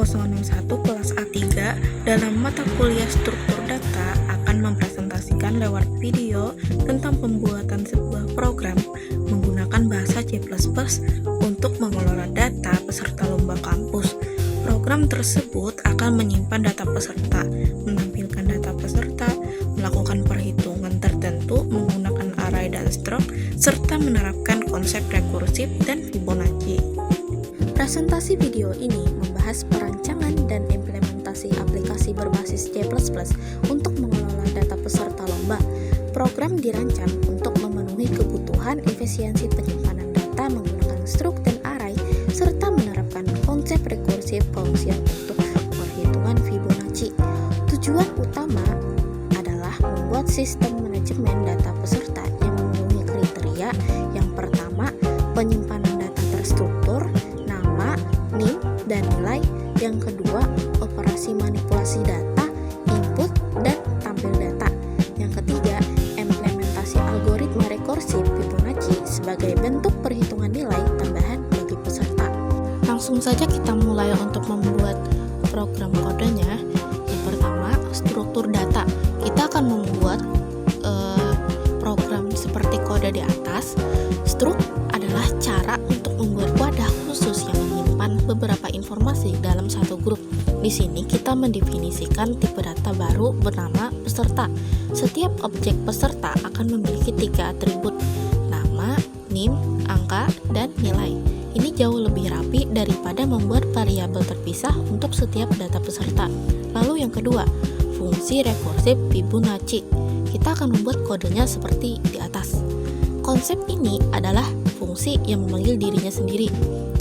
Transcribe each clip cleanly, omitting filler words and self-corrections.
061 kelas A3 dalam mata kuliah struktur data akan mempresentasikan lewat video tentang pembuatan sebuah program menggunakan bahasa C++ untuk mengelola data peserta lomba kampus. Program tersebut akan menyimpan data peserta, menampilkan data peserta, melakukan perhitungan tertentu menggunakan array dan struct, serta menerapkan konsep rekursif dan Fibonacci. Presentasi video ini membahas perancangan dan implementasi aplikasi berbasis C++ untuk mengelola data peserta lomba. Program dirancang untuk memenuhi kebutuhan efisiensi penyimpanan data menggunakan struct dan array, serta menerapkan konsep rekursif Gaussian untuk perhitungan Fibonacci. Tujuan utama adalah membuat sistem manajemen data peserta yang memenuhi kriteria. Yang pertama, penyimpanan data terstruktur, nama, NIM, dan nilai. Yang kedua, operasi manipulasi data, input, dan tampil data. Yang ketiga, implementasi algoritma rekursif Fibonacci sebagai bentuk perhitungan nilai tambahan bagi peserta. Langsung saja kita mulai untuk membuat program kodenya. Yang pertama, struktur data. Kita akan membuat program seperti kode di atas. Struct adalah cara untuk membuat wadah khusus yang menyimpan beberapa informasi dalam satu grup. Di sini kita mendefinisikan tipe data baru bernama peserta. Setiap objek peserta akan memiliki 3 atribut: nama, NIM, angka, dan nilai. Ini jauh lebih rapi daripada membuat variabel terpisah untuk setiap data peserta. Lalu yang kedua, fungsi rekursif Fibonacci. Kita akan membuat kodenya seperti di atas. Konsep ini adalah fungsi yang memanggil dirinya sendiri.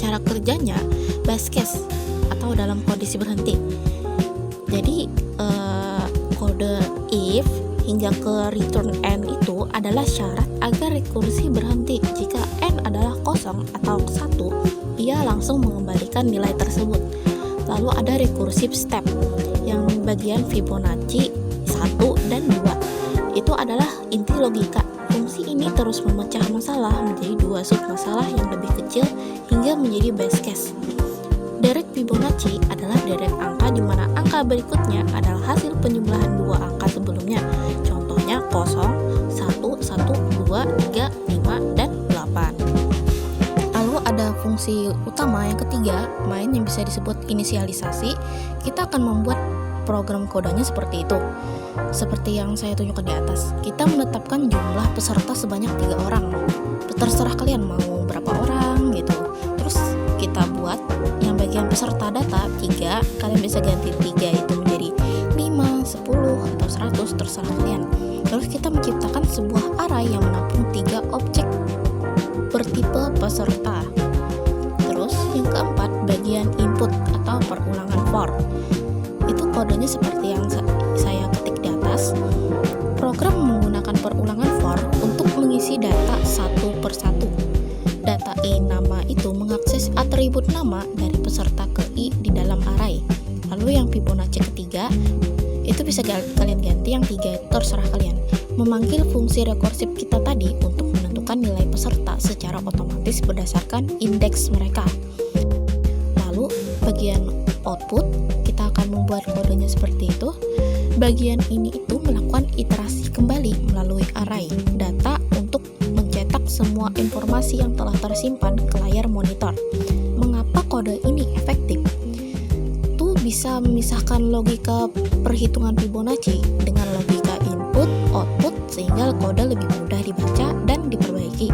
Cara kerjanya base case atau dalam kondisi berhenti. Jadi kode if hingga ke return n itu adalah syarat agar rekursi berhenti. Jika n adalah kosong atau 1, ia langsung mengembalikan nilai tersebut. Lalu ada recursive step yang bagian Fibonacci 1 dan 2. Itu adalah inti logika. Fungsi ini terus memecah masalah menjadi 2 sub masalah yang lebih kecil hingga menjadi base case. Derek Fibonacci adalah derek angka di mana angka berikutnya adalah hasil penjumlahan 2 angka sebelumnya. Contohnya 0, 1, 1, 2, 3, 5, dan 8. Lalu ada fungsi utama yang ketiga, main, yang bisa disebut inisialisasi. Kita akan membuat program kodenya seperti itu. Seperti yang saya tunjukkan di atas, kita menetapkan jumlah peserta sebanyak 3 orang. Terserah kalian mau berapa orang gitu. Terus kita buat yang bagian peserta data 3, kalian bisa ganti 3 itu menjadi 5, 10, atau 100, terserah kalian. Terus kita menciptakan sebuah array yang menampung 3 objek bertipe peserta. Terus yang keempat, bagian input atau perulangan for. Itu kodenya seperti yang saya ketik di atas. Program menggunakan perulangan for untuk mengisi data satu persatu. Data i nama itu mengakses atribut nama dari peserta ke i di dalam array. Lalu yang Fibonacci ketiga, itu bisa kalian ganti, yang 3 itu terserah kalian. Memanggil fungsi rekursif kita tadi untuk menentukan nilai peserta secara otomatis berdasarkan indeks mereka. Lalu bagian output, kita akan membuat kodenya seperti itu. Bagian ini itu melakukan iterasi kembali melalui array data untuk mencetak semua informasi yang telah tersimpan ke layar monitor. Mengapa kode ini efektif? Itu bisa memisahkan logika perhitungan Fibonacci dengan logika input, output, sehingga kode lebih mudah dibaca dan diperbaiki.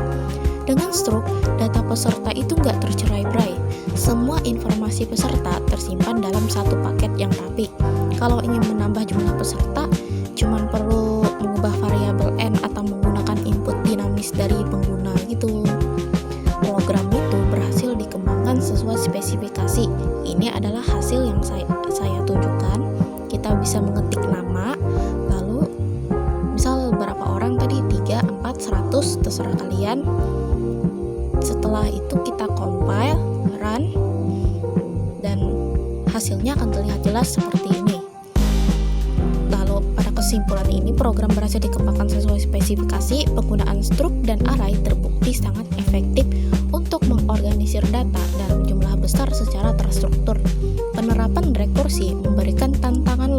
Dengan struct, data peserta itu nggak tercerai-berai. Semua informasi peserta tersimpan dalam satu paket yang rapi. Kalau ingin menambah jumlah peserta, cuman perlu mengubah variabel n atau menggunakan input dinamis dari pengguna gitu. Program itu berhasil dikembangkan sesuai spesifikasi. Ini adalah hasil yang saya tunjukkan. Kita bisa mengetik nama, lalu misal berapa orang tadi, 3, 4, 100, terserah kalian. Setelah itu kita compile, run, dan hasilnya akan terlihat jelas seperti ini. Lalu pada kesimpulan ini, program berhasil dikembangkan sesuai spesifikasi. Penggunaan struct dan array terbukti sangat efektif untuk mengorganisir data dalam jumlah besar secara terstruktur. Penerapan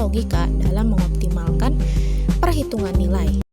logika dalam mengoptimalkan perhitungan nilai.